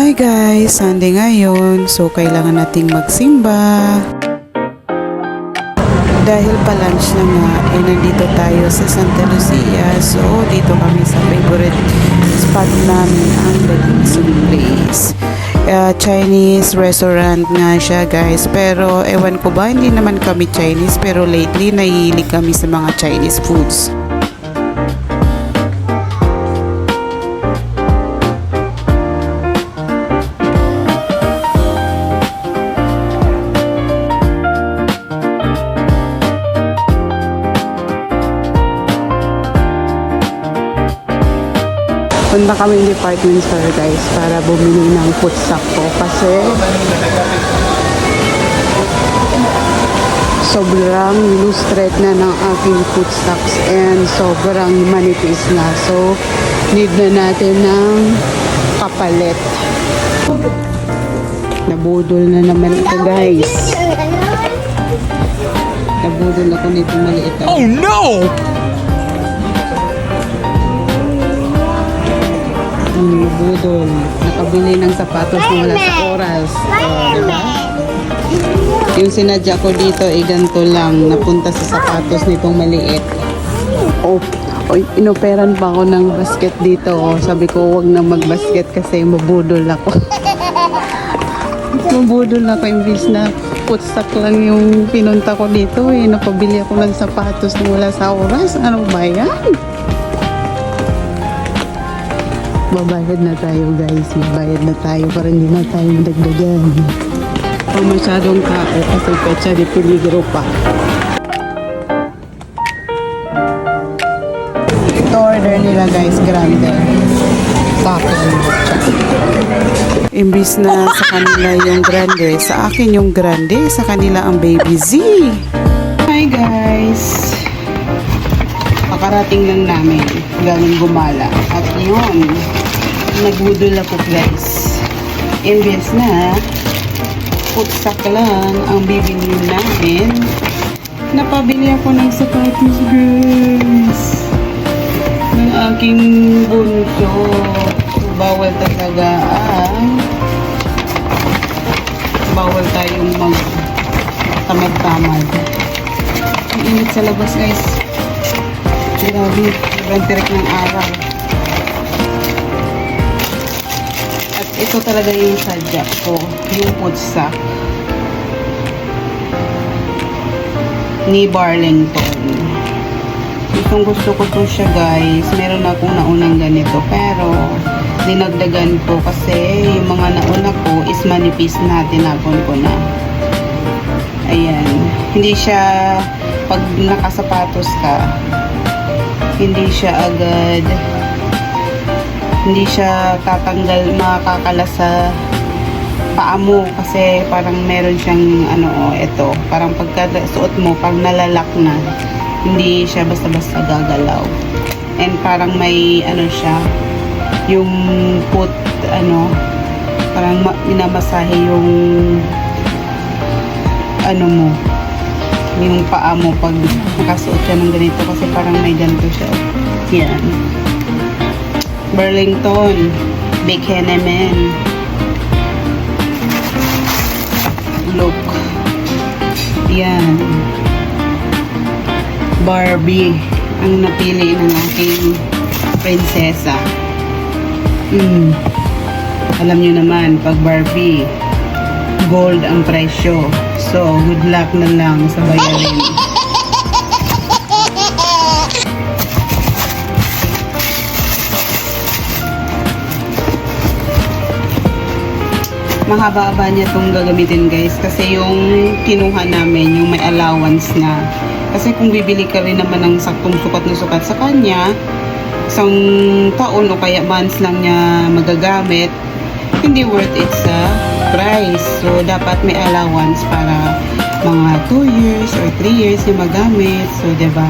Hi guys, Sunday ngayon, so kailangan nating magsimba. Dahil pa-lunch na nga, nandito tayo sa Santa Lucia, so dito kami sa favorite spot namin, ang Balinsong Place. Chinese restaurant nga siya guys, pero ewan ko ba, hindi naman kami Chinese, pero lately nahihilig kami sa mga Chinese foods. Punta kami ng department store guys para bumili ng food stock ko kasi sobrang illustrate na ng aking food stocks and sobrang manipis na, so need na natin ng kapalit. Nabudol na naman ito guys, nabudol ako nito maliit. Oh no! Budol. Nakabili ng sapatos na wala sa oras. Diba? Yung sinadya ko dito ay ganito lang. Napunta sa sapatos nitong maliit. Inoperan pa ako ng basket dito. Sabi ko wag na magbasket kasi mabudol ako. Mabudol ako imbis na putsak lang yung pinunta ko dito. Napabili ako ng sapatos na wala sa oras. Ano ba yan? Babayad na tayo guys, babayad na tayo para hindi na tayo dagdagan. Kung masyadong tao kasi pecha de peligro pa. Ito order nila guys, grande. Sa akin yung pecha. Imbis na sa kanila yung grande, sa akin yung grande, sa kanila ang baby Z. Hi guys! Pakarating lang namin galing Gumala at yun, nagbudol ako guys. Imbes na putsak lang ang bibili namin, napabili ako ng sapatos guys ng aking bunso. Bawal talaga bawal tayong tamad-tamad. Ang init sa labas guys, grabe, sobrang tirik ng araw. At ito talaga yung sadya ko, yung putsa ni Burlington. Gusto ko to siya guys. Meron akong naunang ganito, pero dinagdagan ko kasi yung mga nauna ko is manipis na, tinapon ko na. Ayan, hindi siya, pag nakasapatos ka, hindi siya agad, hindi siya tatanggal, makakalas sa paa mo kasi parang meron siyang ito, parang pagkasuot mo parang nalalak na, hindi siya basta-basta gagalaw, and parang may siya, yung parang minamasahe yung mo, yung paa mo pag nakasuot siya ng ganito kasi parang may ganito siya. Yan. Burlington. Big Henneman. Look. Yan. Barbie. Ang napili ng aking prinsesa. Alam nyo naman, pag Barbie, gold ang presyo. So, good luck na lang sa bayarin. Mahaba-haba niya itong gagamitin guys kasi yung kinuha namin, yung may allowance na. Kasi kung bibili ka rin naman ng saktong sukat na sukat sa kanya, isang taon o kaya months lang niya magagamit, hindi worth it sa price. So, dapat may allowance para mga 2 years or 3 years yung magamit. So, diba?